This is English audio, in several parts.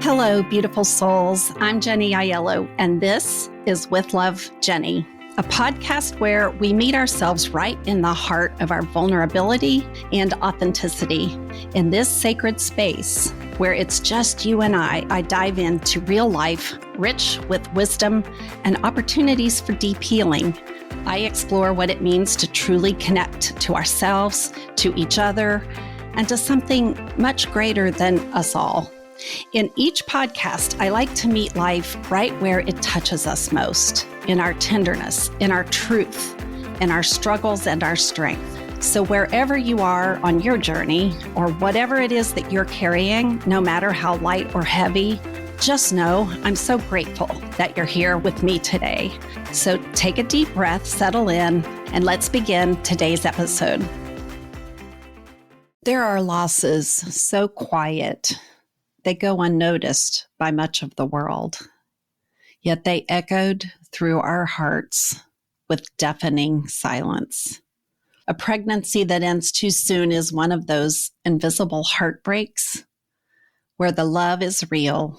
Hello, beautiful souls. I'm Jenny Aiello, and this is With Love, Jenny, a podcast where we meet ourselves right in the heart of our vulnerability and authenticity. In this sacred space where it's just you and I dive into real life, rich with wisdom and opportunities for deep healing. I explore what it means to truly connect to ourselves, to each other, and to something much greater than us all. In each podcast, I like to meet life right where it touches us most, in our tenderness, in our truth, in our struggles and our strength. So wherever you are on your journey, or whatever it is that you're carrying, no matter how light or heavy, just know I'm so grateful that you're here with me today. So take a deep breath, settle in, and let's begin today's episode. There are losses so quiet, they go unnoticed by much of the world, yet they echoed through our hearts with deafening silence. A pregnancy that ends too soon is one of those invisible heartbreaks where the love is real,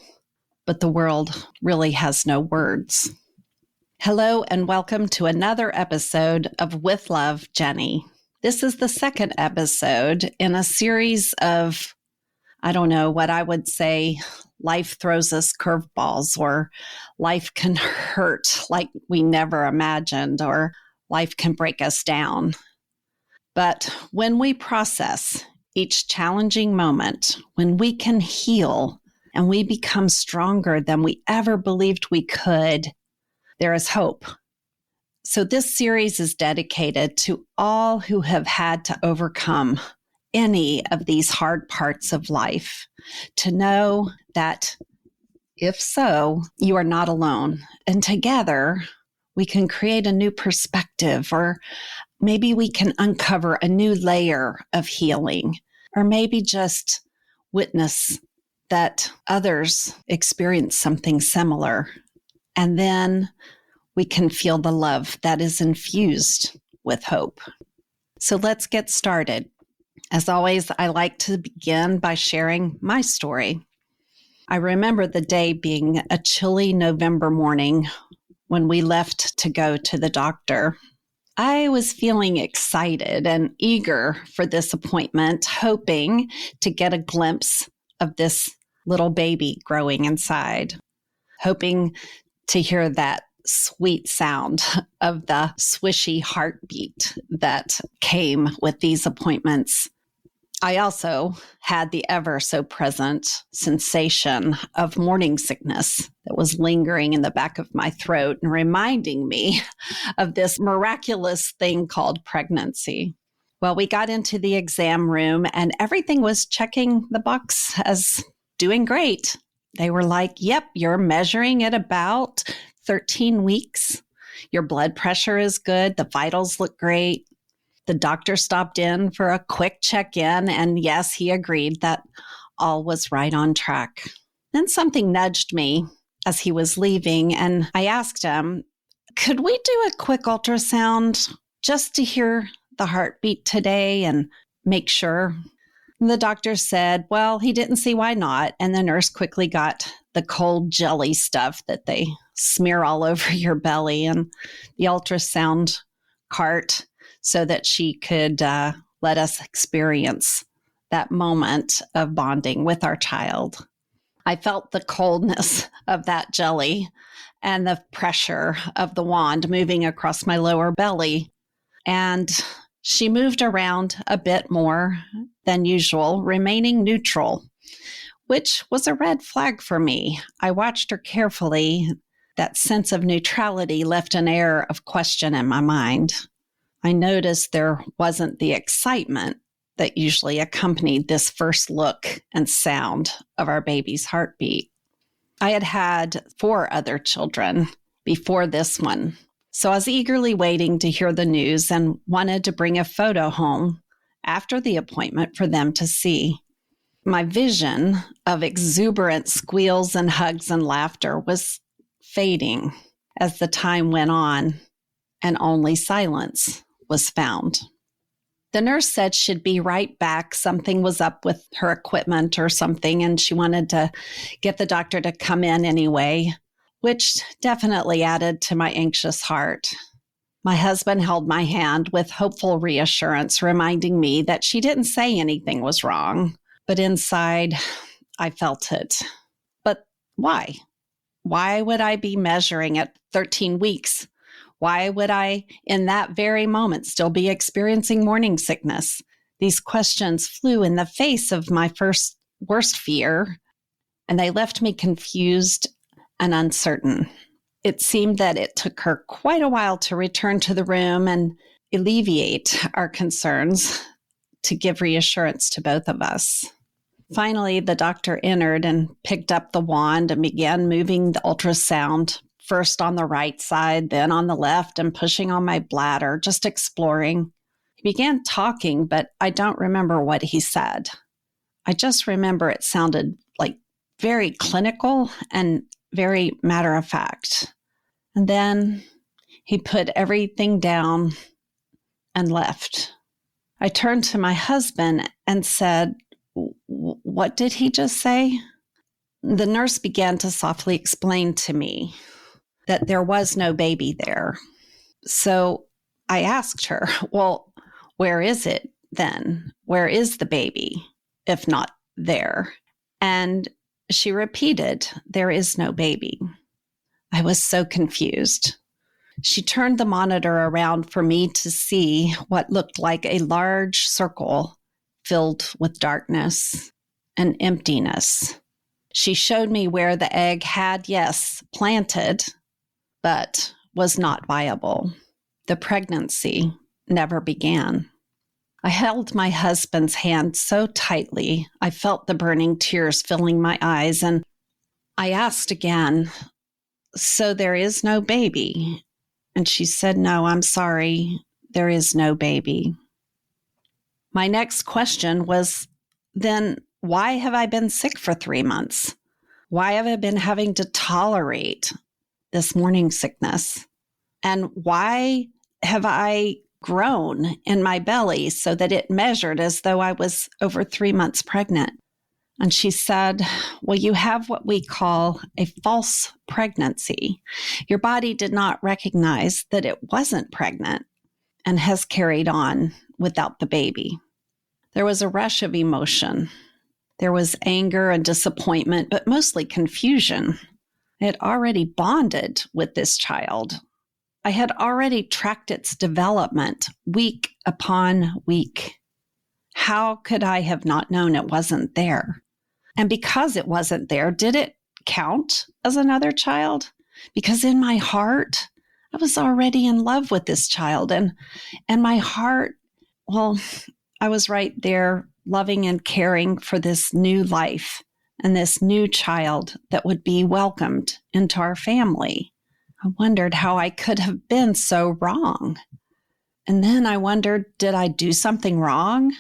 but the world really has no words. Hello, and welcome to another episode of With Love, Jenny. This is the second episode in a series of what I would say, life throws us curveballs, or life can hurt like we never imagined, or life can break us down. But when we process each challenging moment, when we can heal and we become stronger than we ever believed we could, there is hope. So this series is dedicated to all who have had to overcome any of these hard parts of life, to know that if so, you are not alone. And together we can create a new perspective, or maybe we can uncover a new layer of healing, or maybe just witness that others experience something similar. And then we can feel the love that is infused with hope. So let's get started. As always, I like to begin by sharing my story. I remember the day being a chilly November morning when we left to go to the doctor. I was feeling excited and eager for this appointment, hoping to get a glimpse of this little baby growing inside, hoping to hear that sweet sound of the swishy heartbeat that came with these appointments. I also had the ever so present sensation of morning sickness that was lingering in the back of my throat and reminding me of this miraculous thing called pregnancy. Well, we got into the exam room and everything was checking the box as doing great. They were like, yep, you're measuring at about 13 weeks. Your blood pressure is good. The vitals look great. The doctor stopped in for a quick check-in, and yes, he agreed that all was right on track. Then something nudged me as he was leaving, and I asked him, could we do a quick ultrasound just to hear the heartbeat today and make sure? And the doctor said, well, he didn't see why not, and the nurse quickly got the cold jelly stuff that they smear all over your belly and the ultrasound cart, so that she could let us experience that moment of bonding with our child. I felt the coldness of that jelly and the pressure of the wand moving across my lower belly. And she moved around a bit more than usual, remaining neutral, which was a red flag for me. I watched her carefully. That sense of neutrality left an air of question in my mind. I noticed there wasn't the excitement that usually accompanied this first look and sound of our baby's heartbeat. I had had 4 other children before this one, so I was eagerly waiting to hear the news and wanted to bring a photo home after the appointment for them to see. My vision of exuberant squeals and hugs and laughter was fading as the time went on, and only silence was found. The nurse said she'd be right back. Something was up with her equipment or something, and she wanted to get the doctor to come in anyway, which definitely added to my anxious heart. My husband held my hand with hopeful reassurance, reminding me that she didn't say anything was wrong. But inside, I felt it. But why? Why would I be measuring at 13 weeks? Why would I, in that very moment, still be experiencing morning sickness? These questions flew in the face of my worst fear, and they left me confused and uncertain. It seemed that it took her quite a while to return to the room and alleviate our concerns, to give reassurance to both of us. Finally, the doctor entered and picked up the wand and began moving the ultrasound, first on the right side, then on the left, and pushing on my bladder, just exploring. He began talking, but I don't remember what he said. I just remember it sounded like very clinical and very matter of fact. And then he put everything down and left. I turned to my husband and said, "What did he just say?" The nurse began to softly explain to me that there was no baby there. So I asked her, "Well, where is it then? Where is the baby, if not there?" And she repeated, "There is no baby." I was so confused. She turned the monitor around for me to see what looked like a large circle filled with darkness and emptiness. She showed me where the egg had, yes, planted, but was not viable. The pregnancy never began. I held my husband's hand so tightly, I felt the burning tears filling my eyes, and I asked again, "So there is no baby?" And she said, "No, I'm sorry, there is no baby." My next question was, then why have I been sick for 3 months? Why have I been having to tolerate this morning sickness? And why have I grown in my belly so that it measured as though I was over 3 months pregnant? And she said, "Well, you have what we call a false pregnancy. Your body did not recognize that it wasn't pregnant and has carried on without the baby." There was a rush of emotion. There was anger and disappointment, but mostly confusion. I had already bonded with this child. I had already tracked its development week upon week. How could I have not known it wasn't there? And because it wasn't there, did it count as another child? Because in my heart, I was already in love with this child. And my heart, well, I was right there loving and caring for this new life and this new child that would be welcomed into our family. I wondered how I could have been so wrong. And then I wondered, did I do something wrong?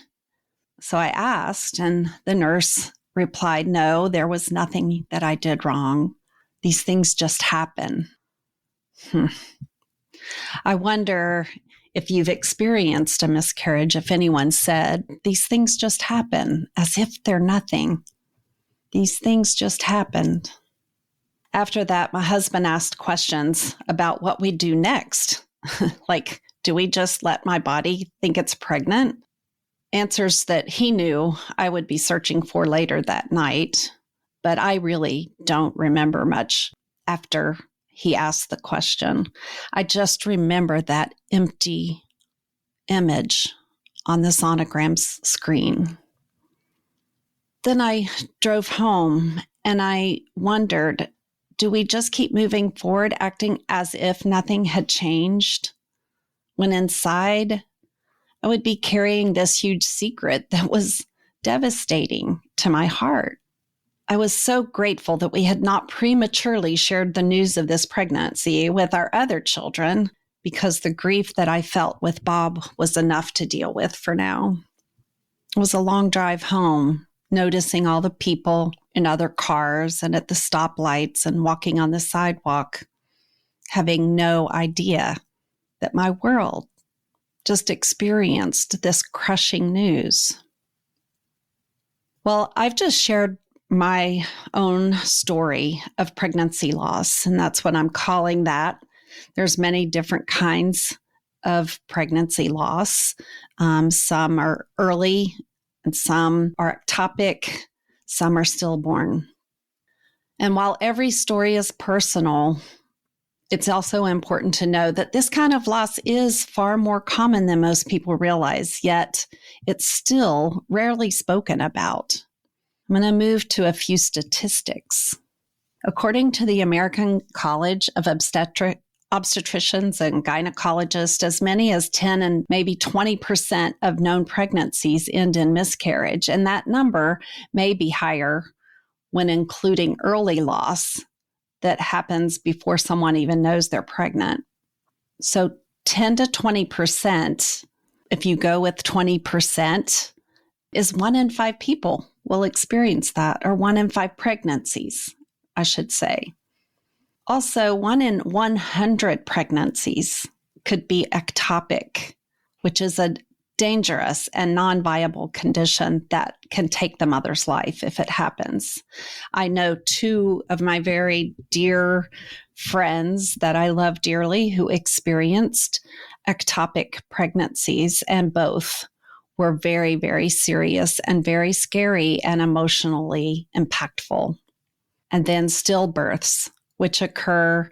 So I asked, and the nurse replied, "No, there was nothing that I did wrong. These things just happen." I wonder if you've experienced a miscarriage, if anyone said, "These things just happen," as if they're nothing. These things just happened. After that, my husband asked questions about what we do next. Like, do we just let my body think it's pregnant? Answers that he knew I would be searching for later that night, but I really don't remember much after he asked the question. I just remember that empty image on the sonogram's screen. Then I drove home and I wondered, do we just keep moving forward, acting as if nothing had changed, when inside I would be carrying this huge secret that was devastating to my heart? I was so grateful that we had not prematurely shared the news of this pregnancy with our other children, because the grief that I felt with Bob was enough to deal with for now. It was a long drive home, noticing all the people in other cars and at the stoplights and walking on the sidewalk, having no idea that my world just experienced this crushing news. Well, I've just shared my own story of pregnancy loss, and that's what I'm calling that. There's many different kinds of pregnancy loss. Some are early, and some are ectopic, some are stillborn. And while every story is personal, it's also important to know that this kind of loss is far more common than most people realize, yet it's still rarely spoken about. I'm going to move to a few statistics. According to the American College of Obstetricians and Gynecologists, as many as 10 and maybe 20% of known pregnancies end in miscarriage, and that number may be higher when including early loss that happens before someone even knows they're pregnant. So 10 to 20%, if you go with 20%, is 1 in 5 people will experience that, or 1 in 5 pregnancies, I should say. Also, 1 in 100 pregnancies could be ectopic, which is a dangerous and non-viable condition that can take the mother's life if it happens. I know 2 of my very dear friends that I love dearly who experienced ectopic pregnancies, and both were very, very serious and very scary and emotionally impactful. And then stillbirths, which occur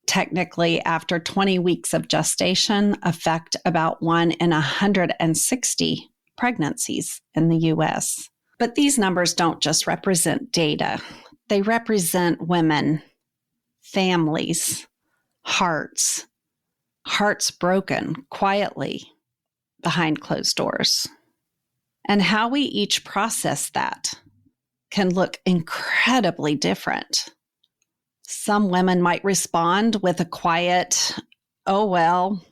technically after 20 weeks of gestation, affect about 1 in 160 pregnancies in the U.S. But these numbers don't just represent data. They represent women, families, hearts broken quietly behind closed doors. And how we each process that can look incredibly different. Some women might respond with a quiet, "Oh, well,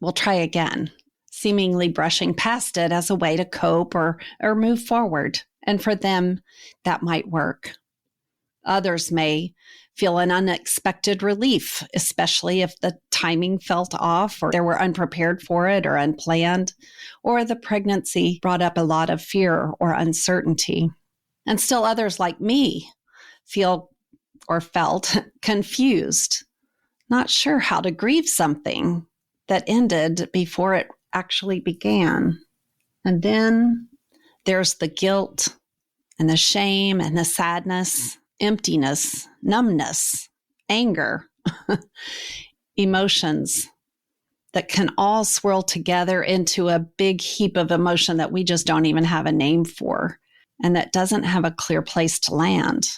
we'll try again," seemingly brushing past it as a way to cope or move forward. And for them, that might work. Others may feel an unexpected relief, especially if the timing felt off, or they were unprepared for it or unplanned, or the pregnancy brought up a lot of fear or uncertainty. And still others, like me, feel or felt confused, not sure how to grieve something that ended before it actually began. And then there's the guilt and the shame and the sadness, emptiness, numbness, anger, emotions that can all swirl together into a big heap of emotion that we just don't even have a name for, and that doesn't have a clear place to land.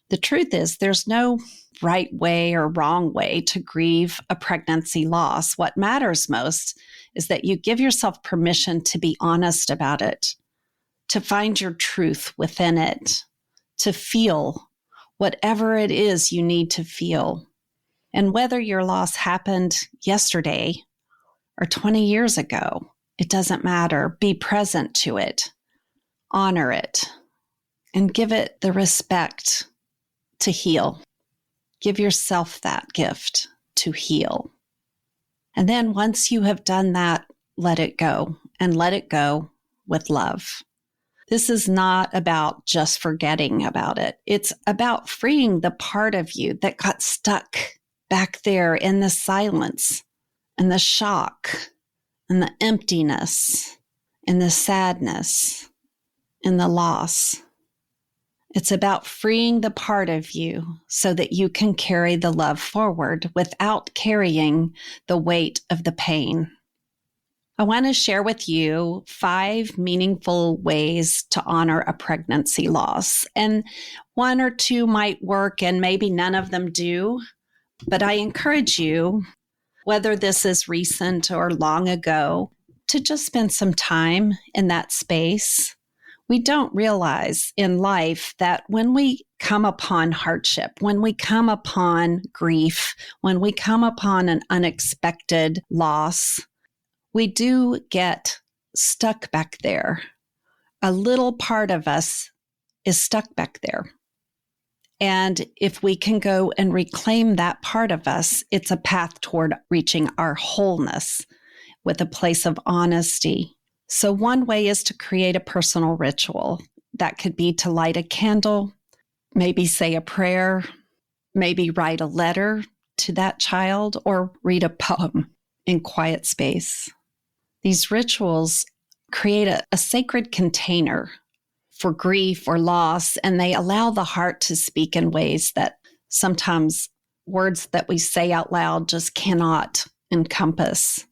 The truth is, there's no right way or wrong way to grieve a pregnancy loss. What matters most is that you give yourself permission to be honest about it, to find your truth within it, to feel whatever it is you need to feel. And whether your loss happened yesterday or 20 years ago, it doesn't matter. Be present to it, honor it, and give it the respect to heal. Give yourself that gift to heal. And then once you have done that, let it go, and let it go with love. This is not about just forgetting about it. It's about freeing the part of you that got stuck back there in the silence and the shock and the emptiness and the sadness and the loss. It's about freeing the part of you so that you can carry the love forward without carrying the weight of the pain. I want to share with you 5 meaningful ways to honor a pregnancy loss. And 1 or 2 might work and maybe none of them do. But I encourage you, whether this is recent or long ago, to just spend some time in that space. We don't realize in life that when we come upon hardship, when we come upon grief, when we come upon an unexpected loss, we do get stuck back there. A little part of us is stuck back there. And if we can go and reclaim that part of us, it's a path toward reaching our wholeness, with a place of honesty. So one way is to create a personal ritual. That could be to light a candle, maybe say a prayer, maybe write a letter to that child, or read a poem in quiet space. These rituals create a sacred container for grief or loss, and they allow the heart to speak in ways that sometimes words that we say out loud just cannot encompass.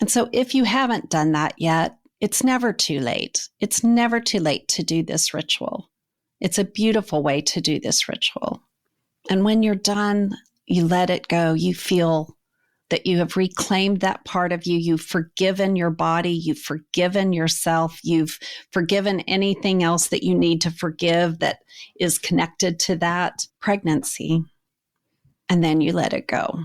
And so if you haven't done that yet, it's never too late. It's never too late to do this ritual. It's a beautiful way to do this ritual. And when you're done, you let it go. You feel that you have reclaimed that part of you. You've forgiven your body. You've forgiven yourself. You've forgiven anything else that you need to forgive that is connected to that pregnancy. And then you let it go.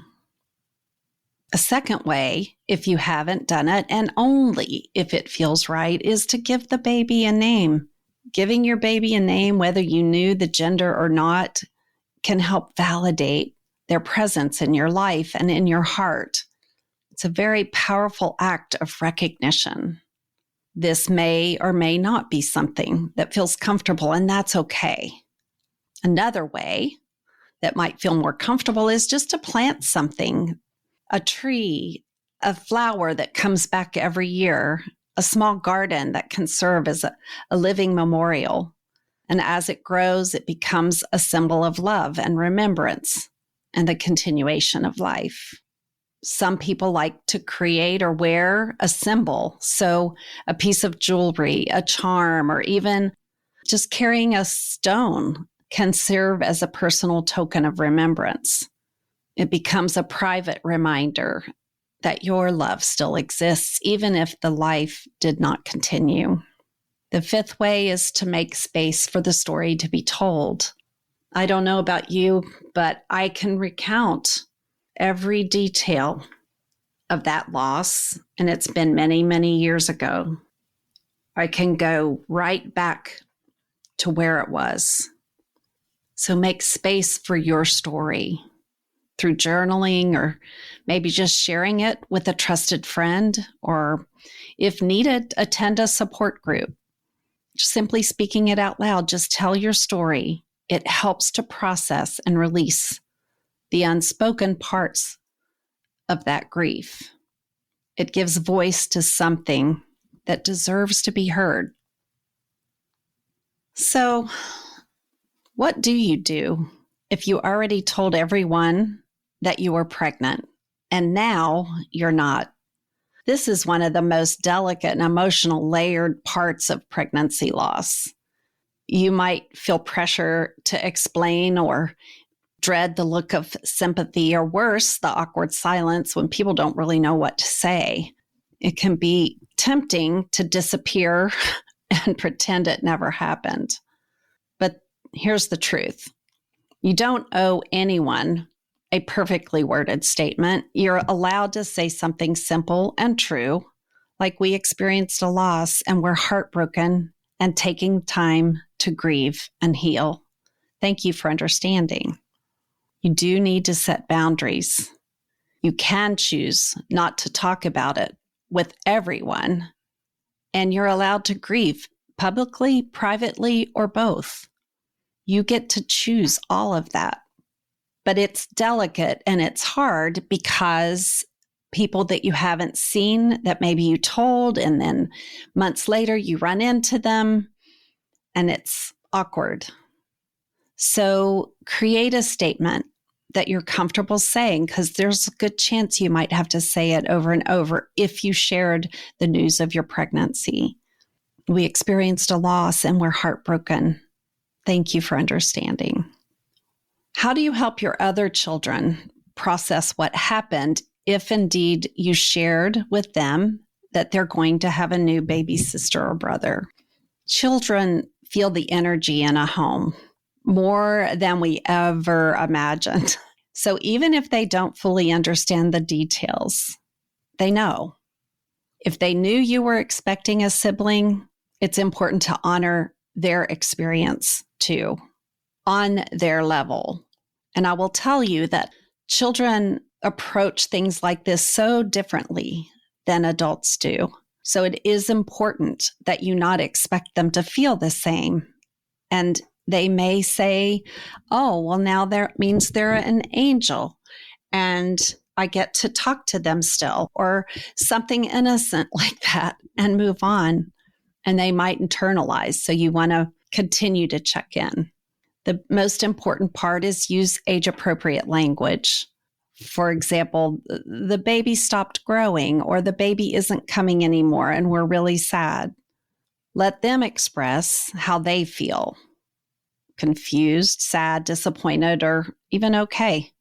A second way, if you haven't done it, and only if it feels right, is to give the baby a name. Giving your baby a name, whether you knew the gender or not, can help validate their presence in your life and in your heart. It's a very powerful act of recognition. This may or may not be something that feels comfortable, and that's okay. Another way that might feel more comfortable is just to plant something, a tree, a flower that comes back every year, a small garden that can serve as a living memorial. And as it grows, it becomes a symbol of love and remembrance and the continuation of life. Some people like to create or wear a symbol. So a piece of jewelry, a charm, or even just carrying a stone can serve as a personal token of remembrance. It becomes a private reminder that your love still exists, even if the life did not continue. The fifth way is to make space for the story to be told. I don't know about you, but I can recount every detail of that loss, and it's been many, many years ago. I can go right back to where it was. So make space for your story through journaling, or maybe just sharing it with a trusted friend, or if needed, attend a support group. Simply speaking it out loud, just tell your story. It helps to process and release the unspoken parts of that grief. It gives voice to something that deserves to be heard. So, what do you do if you already told everyone that you were pregnant and now you're not? This is one of the most delicate and emotional layered parts of pregnancy loss. You might feel pressure to explain or dread the look of sympathy, or worse, the awkward silence when people don't really know what to say. It can be tempting to disappear and pretend it never happened. But here's the truth. You don't owe anyone a perfectly worded statement. You're allowed to say something simple and true, like we experienced a loss and we're heartbroken and taking time to grieve and heal. Thank you for understanding. You do need to set boundaries. You can choose not to talk about it with everyone, and you're allowed to grieve publicly, privately, or both. You get to choose all of that. But it's delicate and it's hard because people that you haven't seen that maybe you told, and then months later you run into them and it's awkward. So create a statement that you're comfortable saying, because there's a good chance you might have to say it over and over if you shared the news of your pregnancy. We experienced a loss and we're heartbroken. Thank you for understanding. How do you help your other children process what happened if indeed you shared with them that they're going to have a new baby sister or brother? Children feel the energy in a home more than we ever imagined. So even if they don't fully understand the details, they know. If they knew you were expecting a sibling, it's important to honor their experience too, on their level. And I will tell you that children approach things like this so differently than adults do. So it is important that you not expect them to feel the same. And they may say, oh, well, now that means they're an angel and I get to talk to them still, or something innocent like that, and move on. And they might internalize. So you want to continue to check in. The most important part is use age-appropriate language. For example, the baby stopped growing, or the baby isn't coming anymore and we're really sad. Let them express how they feel. Confused, sad, disappointed, or even okay.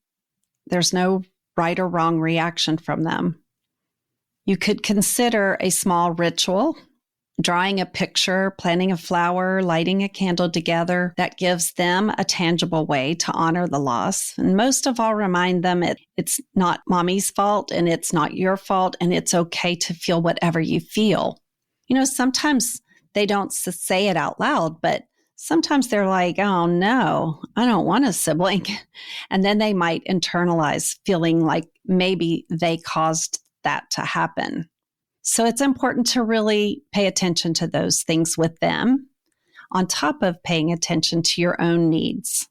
There's no right or wrong reaction from them. You could consider a small ritual, drawing a picture, planting a flower, lighting a candle together that gives them a tangible way to honor the loss. And most of all, remind them it's not mommy's fault and it's not your fault, and it's okay to feel whatever you feel. You know, sometimes they don't say it out loud, but sometimes they're like, oh no, I don't want a sibling. And then they might internalize feeling like maybe they caused that to happen. So it's important to really pay attention to those things with them, on top of paying attention to your own needs.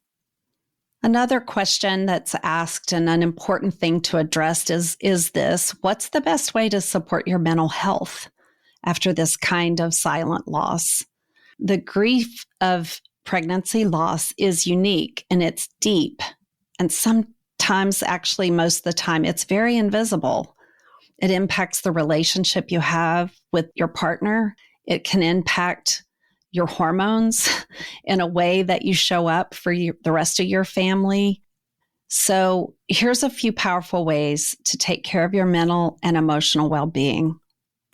Another question that's asked, and an important thing to address is this: what's the best way to support your mental health after this kind of silent loss? The grief of pregnancy loss is unique and it's deep. And sometimes, actually most of the time, it's very invisible. It impacts the relationship you have with your partner. It can impact your hormones in a way that you show up for the rest of your family. So here's a few powerful ways to take care of your mental and emotional well-being.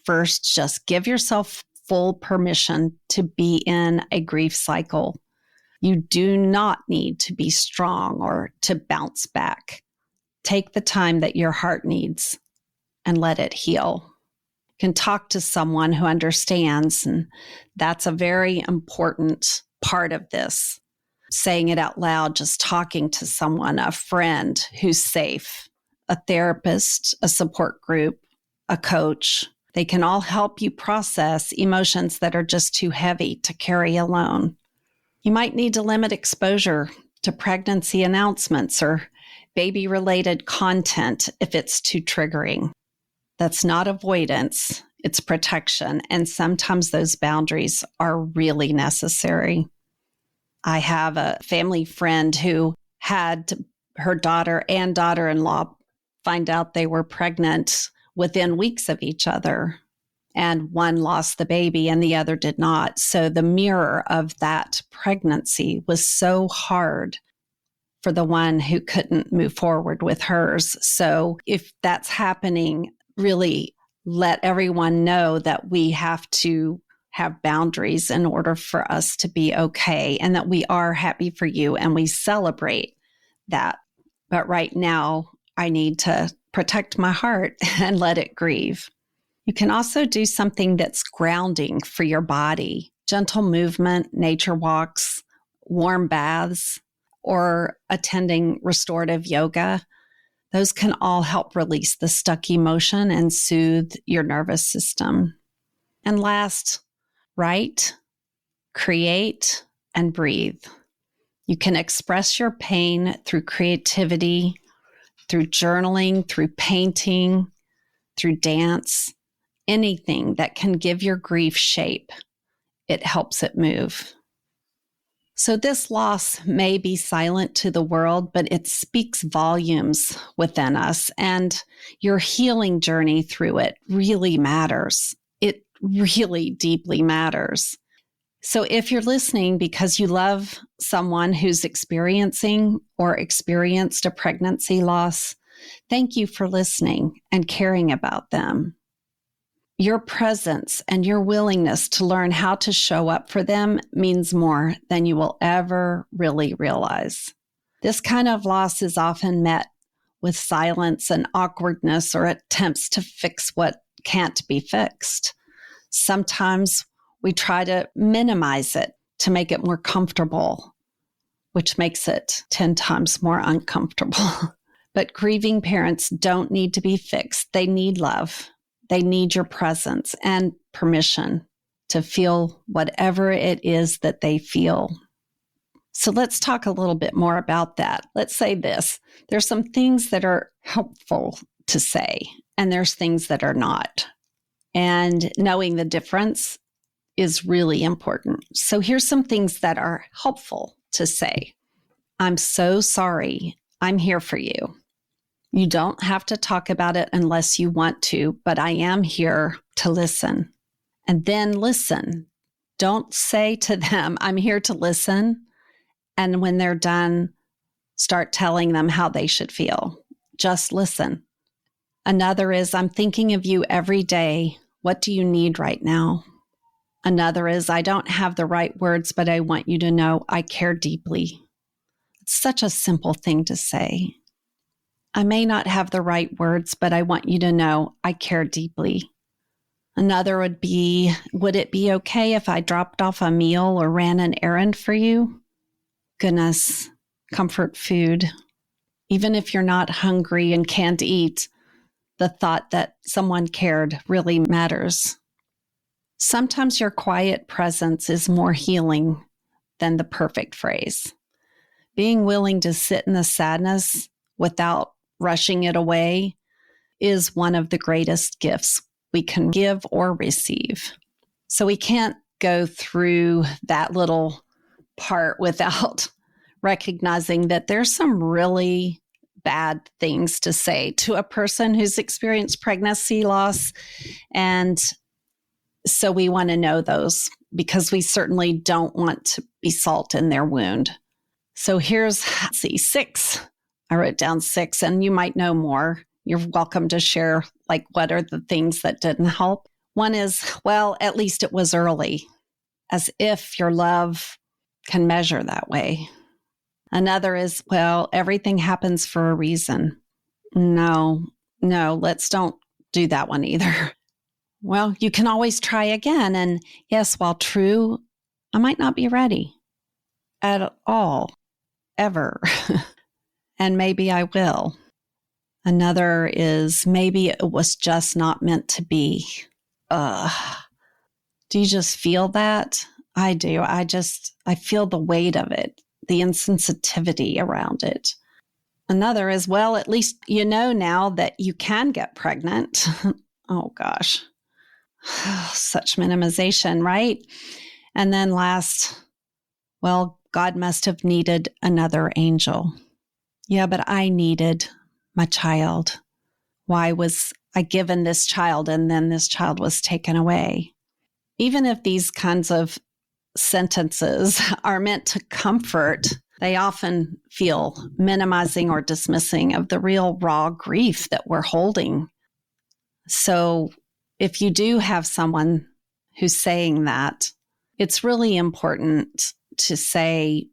First, just give yourself full permission to be in a grief cycle. You do not need to be strong or to bounce back. Take the time that your heart needs and let it heal. You can talk to someone who understands, and that's a very important part of this. Saying it out loud, just talking to someone, a friend who's safe, a therapist, a support group, a coach. They can all help you process emotions that are just too heavy to carry alone. You might need to limit exposure to pregnancy announcements or baby-related content if it's too triggering. That's not avoidance, it's protection, and sometimes those boundaries are really necessary. I have a family friend who had her daughter and daughter-in-law find out they were pregnant within weeks of each other, and one lost the baby and the other did not. So the mirror of that pregnancy was so hard for the one who couldn't move forward with hers. So if that's happening, really let everyone know that we have to have boundaries in order for us to be okay, and that we are happy for you and we celebrate that. But right now, I need to protect my heart and let it grieve. You can also do something that's grounding for your body: gentle movement, nature walks, warm baths, or attending restorative yoga. Those can all help release the stuck emotion and soothe your nervous system. And last, write, create, and breathe. You can express your pain through creativity, through journaling, through painting, through dance, anything that can give your grief shape. It helps it move. So this loss may be silent to the world, but it speaks volumes within us, and your healing journey through it really matters. It really deeply matters. So if you're listening because you love someone who's experiencing or experienced a pregnancy loss, thank you for listening and caring about them. Your presence and your willingness to learn how to show up for them means more than you will ever really realize. This kind of loss is often met with silence and awkwardness or attempts to fix what can't be fixed. Sometimes we try to minimize it to make it more comfortable, which makes it 10 times more uncomfortable. But grieving parents don't need to be fixed. They need love. They need your presence and permission to feel whatever it is that they feel. So let's talk a little bit more about that. Let's say this. There's some things that are helpful to say, and there's things that are not. And knowing the difference is really important. So here's some things that are helpful to say. I'm so sorry. I'm here for you. You don't have to talk about it unless you want to, but I am here to listen. And then listen. Don't say to them, I'm here to listen. And when they're done, start telling them how they should feel. Just listen. Another is, I'm thinking of you every day. What do you need right now? Another is, I don't have the right words, but I want you to know I care deeply. It's such a simple thing to say. I may not have the right words, but I want you to know I care deeply. Another would be, would it be okay if I dropped off a meal or ran an errand for you? Goodness, comfort food. Even if you're not hungry and can't eat, the thought that someone cared really matters. Sometimes your quiet presence is more healing than the perfect phrase. Being willing to sit in the sadness without rushing it away is one of the greatest gifts we can give or receive. So we can't go through that little part without recognizing that there's some really bad things to say to a person who's experienced pregnancy loss. And so we want to know those because we certainly don't want to be salt in their wound. So here's, let's see, 6. I wrote down 6, and you might know more. You're welcome to share, like, what are the things that didn't help. One is, well, at least it was early, as if your love can measure that way. Another is, well, everything happens for a reason. No, let's don't do that one either. Well, you can always try again. And yes, while true, I might not be ready at all, ever. And maybe I will. Another is, maybe it was just not meant to be. Do you just feel that? I do. I feel the weight of it, the insensitivity around it. Another is, well, at least you know now that you can get pregnant. Oh, gosh. Such minimization, right? And then last, well, God must have needed another angel. Yeah, but I needed my child. Why was I given this child and then this child was taken away? Even if these kinds of sentences are meant to comfort, they often feel minimizing or dismissing of the real raw grief that we're holding. So if you do have someone who's saying that, it's really important to say,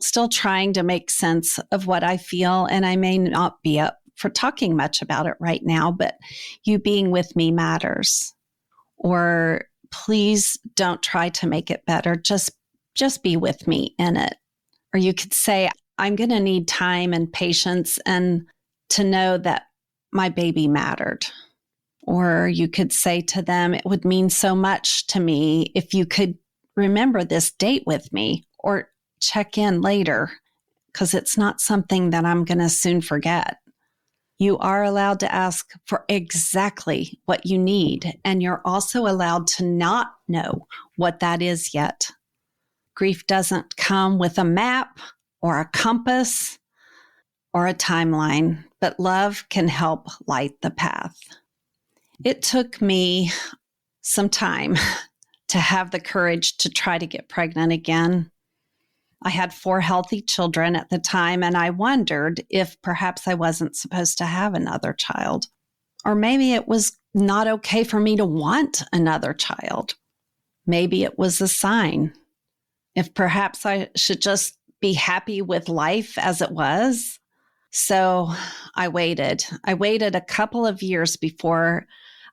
still trying to make sense of what I feel, and I may not be up for talking much about it right now, but you being with me matters. Or please don't try to make it better. Just be with me in it. Or you could say, I'm going to need time and patience and to know that my baby mattered. Or you could say to them, it would mean so much to me if you could remember this date with me or check in later, because it's not something that I'm going to soon forget. You are allowed to ask for exactly what you need, and you're also allowed to not know what that is yet. Grief doesn't come with a map or a compass or a timeline, but love can help light the path. It took me some time to have the courage to try to get pregnant again. I had 4 healthy children at the time, and I wondered if perhaps I wasn't supposed to have another child. Or maybe it was not okay for me to want another child. Maybe it was a sign. If perhaps I should just be happy with life as it was. So I waited. I waited a couple of years before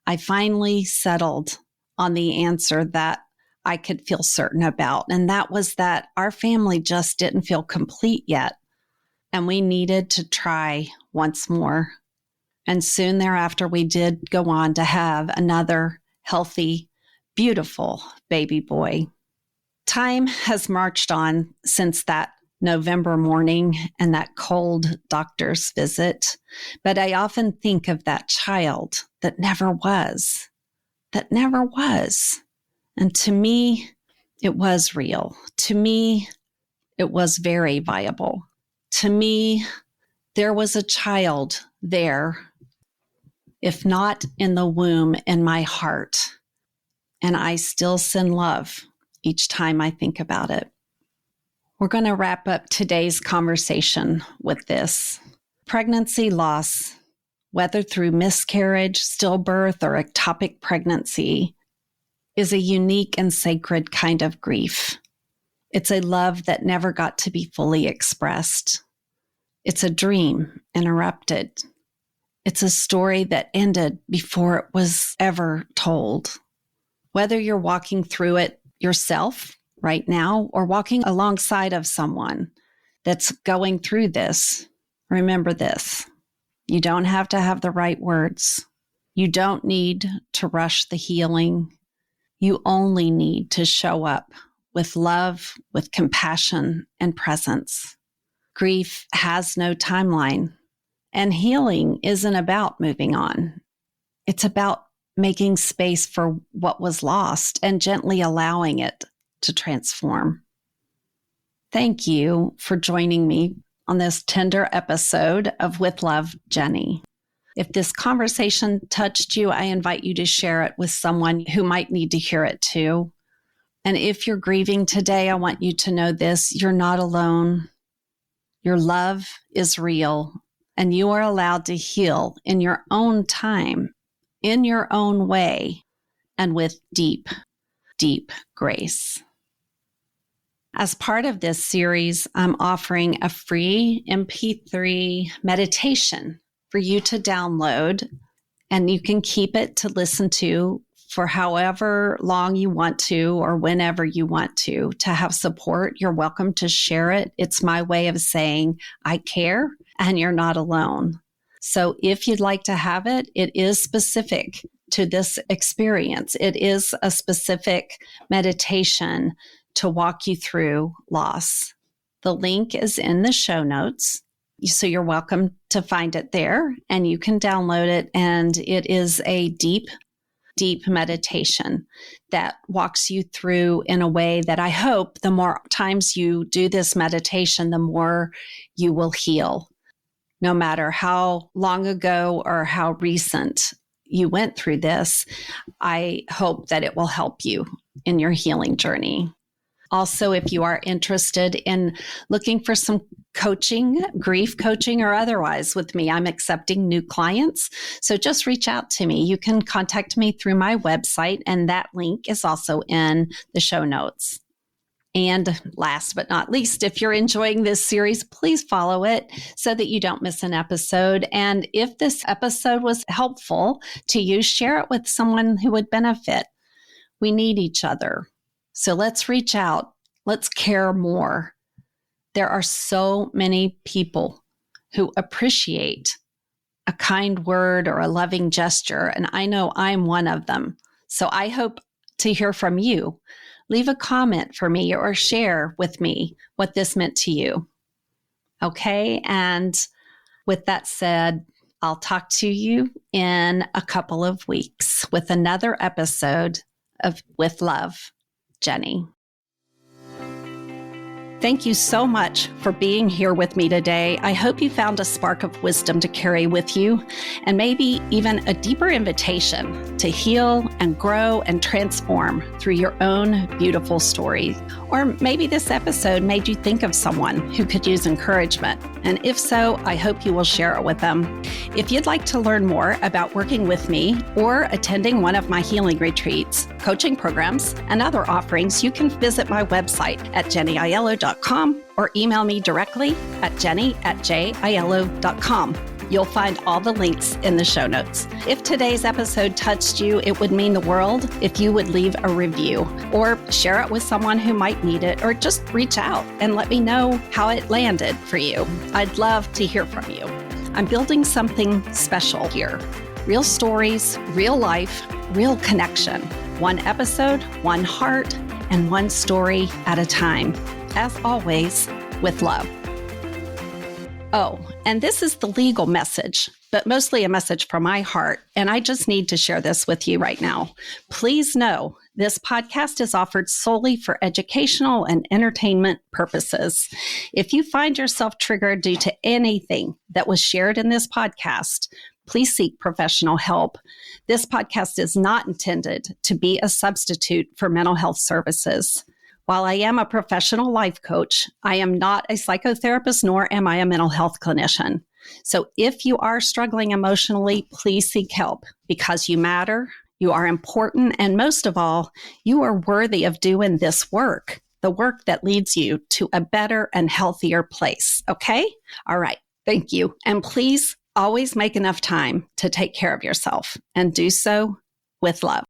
I finally settled on the answer that I could feel certain about. And that was that our family just didn't feel complete yet. And we needed to try once more. And soon thereafter, we did go on to have another healthy, beautiful baby boy. Time has marched on since that November morning and that cold doctor's visit, but I often think of that child that never was. And to me, it was real. To me, it was very viable. To me, there was a child there, if not in the womb, in my heart. And I still send love each time I think about it. We're going to wrap up today's conversation with this. Pregnancy loss, whether through miscarriage, stillbirth, or ectopic pregnancy, is a unique and sacred kind of grief. It's a love that never got to be fully expressed. It's a dream interrupted. It's a story that ended before it was ever told. Whether you're walking through it yourself right now or walking alongside of someone that's going through this, remember this. You don't have to have the right words. You don't need to rush the healing. You only need to show up with love, with compassion, and presence. Grief has no timeline, and healing isn't about moving on. It's about making space for what was lost and gently allowing it to transform. Thank you for joining me on this tender episode of With Love, Jenny. If this conversation touched you, I invite you to share it with someone who might need to hear it too. And if you're grieving today, I want you to know this: you're not alone. Your love is real, and you are allowed to heal in your own time, in your own way, and with deep, deep grace. As part of this series, I'm offering a free MP3 meditation for you to download, and you can keep it to listen to for however long you want to or whenever you want to have support. You're welcome to share it. It's my way of saying, I care and you're not alone. So if you'd like to have it, it is specific to this experience. It is a specific meditation to walk you through loss. The link is in the show notes. So you're welcome to find it there and you can download it. And it is a deep meditation that walks you through in a way that I hope the more times you do this meditation, the more you will heal. No matter how long ago or how recent you went through this, I hope that it will help you in your healing journey. Also, if you are interested in looking for some coaching, grief coaching or otherwise with me, I'm accepting new clients. So just reach out to me. You can contact me through my website, and that link is also in the show notes. And last but not least, if you're enjoying this series, please follow it so that you don't miss an episode. And if this episode was helpful to you, share it with someone who would benefit. We need each other. So let's reach out. Let's care more. There are so many people who appreciate a kind word or a loving gesture, and I know I'm one of them. So I hope to hear from you. Leave a comment for me or share with me what this meant to you. Okay, and with that said, I'll talk to you in a couple of weeks with another episode of With Love, Jenny. Thank you so much for being here with me today. I hope you found a spark of wisdom to carry with you, and maybe even a deeper invitation to heal and grow and transform through your own beautiful story. Or maybe this episode made you think of someone who could use encouragement. And if so, I hope you will share it with them. If you'd like to learn more about working with me or attending one of my healing retreats, coaching programs, and other offerings, you can visit my website at jennyaiello.com or email me directly at jenny@jaiello.com. You'll find all the links in the show notes. If today's episode touched you, it would mean the world if you would leave a review or share it with someone who might need it, or just reach out and let me know how it landed for you. I'd love to hear from you. I'm building something special here. Real stories, real life, real connection. One episode, one heart, and one story at a time. As always, with love. Oh, and this is the legal message, but mostly a message from my heart. And I just need to share this with you right now. Please know this podcast is offered solely for educational and entertainment purposes. If you find yourself triggered due to anything that was shared in this podcast, please seek professional help. This podcast is not intended to be a substitute for mental health services. While I am a professional life coach, I am not a psychotherapist, nor am I a mental health clinician. So if you are struggling emotionally, please seek help because you matter, you are important, and most of all, you are worthy of doing this work, the work that leads you to a better and healthier place. Okay? All right. Thank you. And please always make enough time to take care of yourself and do so with love.